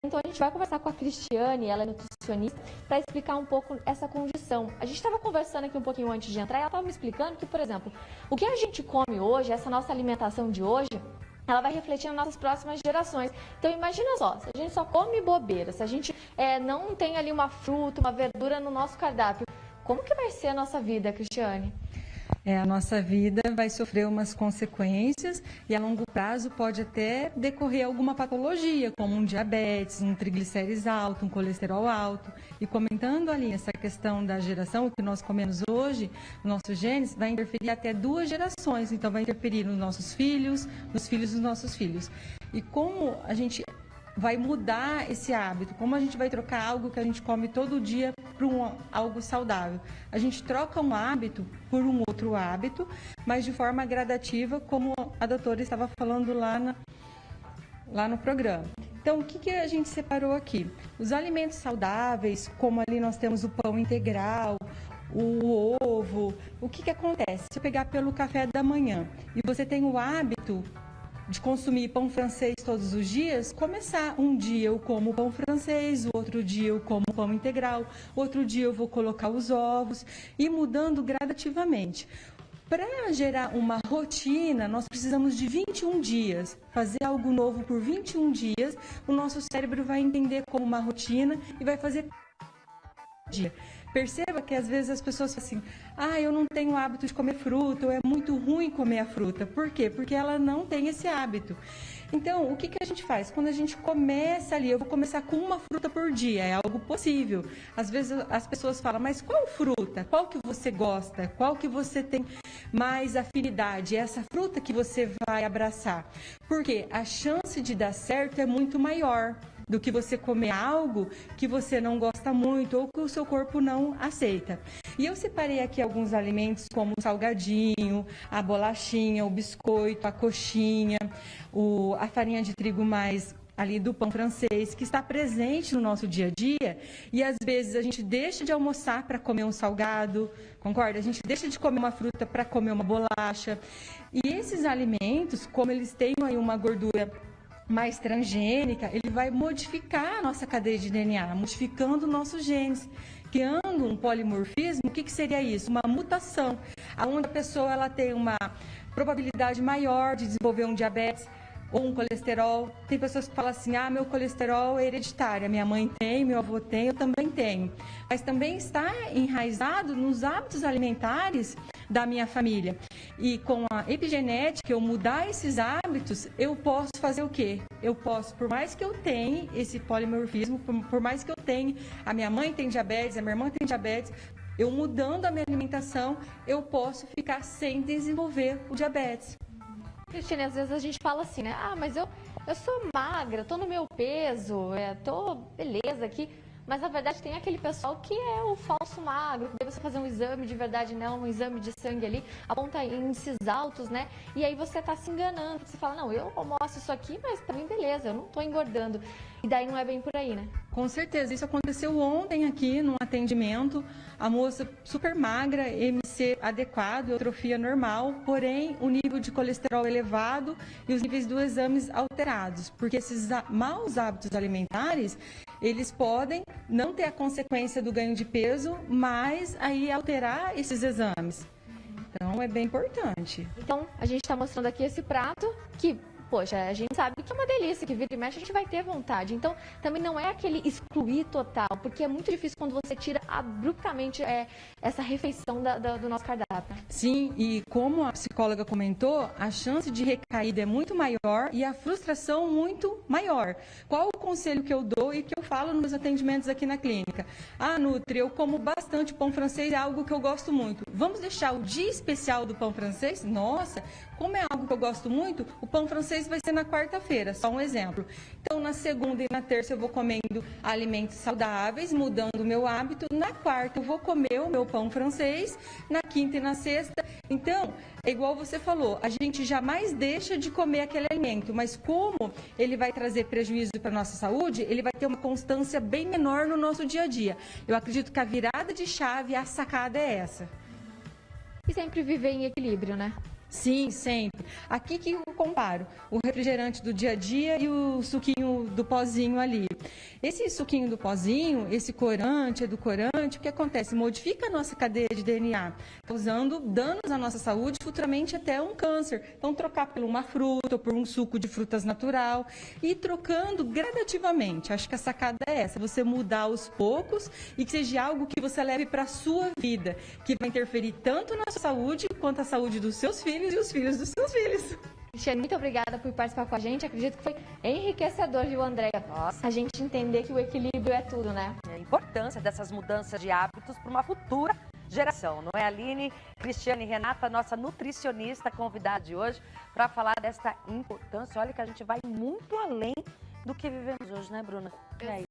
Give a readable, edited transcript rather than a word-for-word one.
Então, a gente vai conversar com a Cristiane, ela é nutricionista, para explicar um pouco essa condição. A gente estava conversando aqui um pouquinho antes de entrar e ela estava me explicando que, por exemplo, o que a gente come hoje, essa nossa alimentação de hoje, ela vai refletir nas nossas próximas gerações. Então, imagina só, se a gente só come bobeira, se a gente não tem ali uma fruta, uma verdura no nosso cardápio, como que vai ser a nossa vida, Cristiane? A nossa vida vai sofrer umas consequências e a longo prazo pode até decorrer alguma patologia, como um diabetes, um triglicérides alto, um colesterol alto. E comentando ali essa questão da geração, o que nós comemos hoje, os nossos genes, vai interferir até 2 gerações. Então, vai interferir nos nossos filhos, nos filhos dos nossos filhos. E como a gente vai mudar esse hábito, como a gente vai trocar algo que a gente come todo dia para algo saudável. A gente troca um hábito por um outro hábito, mas de forma gradativa, como a doutora estava falando lá no programa. Então, o que a gente separou aqui? Os alimentos saudáveis, como ali nós temos o pão integral, o ovo. O que acontece? Se eu pegar pelo café da manhã e você tem o hábito de consumir pão francês todos os dias, começar um dia eu como pão francês, o outro dia eu como pão integral, outro dia eu vou colocar os ovos e mudando gradativamente. Para gerar uma rotina, nós precisamos de 21 dias. Fazer algo novo por 21 dias, o nosso cérebro vai entender como uma rotina e vai fazer dia. Perceba que às vezes as pessoas falam assim, eu não tenho o hábito de comer fruta, ou é muito ruim comer a fruta. Por quê? Porque ela não tem esse hábito. Então, o que a gente faz? Quando a gente começa ali, eu vou começar com uma fruta por dia, é algo possível. Às vezes as pessoas falam, mas qual fruta? Qual que você gosta? Qual que você tem mais afinidade? É essa fruta que você vai abraçar. Porque a chance de dar certo é muito maior do que você comer algo que você não gosta muito ou que o seu corpo não aceita. E eu separei aqui alguns alimentos como o salgadinho, a bolachinha, o biscoito, a coxinha, a farinha de trigo mais ali do pão francês, que está presente no nosso dia a dia, e às vezes a gente deixa de almoçar para comer um salgado, concorda? A gente deixa de comer uma fruta para comer uma bolacha. E esses alimentos, como eles têm aí uma gordura mais transgênica, ele vai modificar a nossa cadeia de DNA, modificando nossos genes, criando um polimorfismo. O que seria isso? Uma mutação, onde a pessoa ela tem uma probabilidade maior de desenvolver um diabetes ou um colesterol. Tem pessoas que falam assim, meu colesterol é hereditário, minha mãe tem, meu avô tem, eu também tenho. Mas também está enraizado nos hábitos alimentares da minha família. E com a epigenética, eu mudar esses hábitos, eu posso fazer o quê? Eu posso, por mais que eu tenha esse polimorfismo, por mais que eu tenha, a minha mãe tem diabetes, a minha irmã tem diabetes, eu mudando a minha alimentação, eu posso ficar sem desenvolver o diabetes. Cristiane, às vezes a gente fala assim, né? Mas eu sou magra, tô no meu peso, tô beleza aqui. Mas, na verdade, tem aquele pessoal que é o falso magro, que deve você fazer um exame de verdade, não, um exame de sangue ali, aponta índices altos, né? E aí você tá se enganando, você fala, não, eu almoço isso aqui, mas também beleza, eu não tô engordando. E daí não é bem por aí, né? Com certeza, isso aconteceu ontem aqui num atendimento, a moça super magra, MC adequado, eutrofia normal, porém o nível de colesterol elevado e os níveis dos exames alterados, porque esses maus hábitos alimentares, eles podem não ter a consequência do ganho de peso, mas aí alterar esses exames. Então, é bem importante. Então, a gente está mostrando aqui esse prato que, poxa, a gente sabe que é uma delícia, que vira e mexe, a gente vai ter vontade. Então, também não é aquele excluir total, porque é muito difícil quando você tira abruptamente essa refeição do nosso cardápio. Sim, e como a psicóloga comentou, a chance de recaída é muito maior e a frustração muito maior. Qual o conselho que eu dou e que eu falo nos atendimentos aqui na clínica? Nutri, eu como bastante pão francês, é algo que eu gosto muito. Vamos deixar o dia especial do pão francês? Nossa, como é algo que eu gosto muito, o pão francês vai ser na quarta-feira, só um exemplo. Então, na segunda e na terça eu vou comendo alimentos saudáveis, mudando o meu hábito. Na quarta eu vou comer o meu pão francês, na quinta e na sexta. Então, é igual você falou, a gente jamais deixa de comer aquele alimento, mas como ele vai trazer prejuízo para a nossa saúde, ele vai ter uma constância bem menor no nosso dia a dia. Eu acredito que a virada de chave, a sacada é essa. E sempre viver em equilíbrio, né? Sim, sempre. Aqui que eu comparo o refrigerante do dia a dia e o suquinho do pozinho ali. Esse suquinho do pozinho, esse corante, edulcorante, o que acontece? Modifica a nossa cadeia de DNA, causando danos à nossa saúde, futuramente até um câncer. Então, trocar por uma fruta ou por um suco de frutas natural e trocando gradativamente. Acho que a sacada é essa, você mudar aos poucos e que seja algo que você leve para a sua vida, que vai interferir tanto na sua saúde quanto a saúde dos seus filhos e os filhos dos seus filhos. Cristiane, muito obrigada por participar com a gente. Acredito que foi enriquecedor, viu, Andréia? Nossa. A gente entender que o equilíbrio é tudo, né? A importância dessas mudanças de hábitos para uma futura geração, não é, Aline? Cristiane Renata, nossa nutricionista convidada de hoje, para falar dessa importância. Olha que a gente vai muito além do que vivemos hoje, né, Bruna? É isso.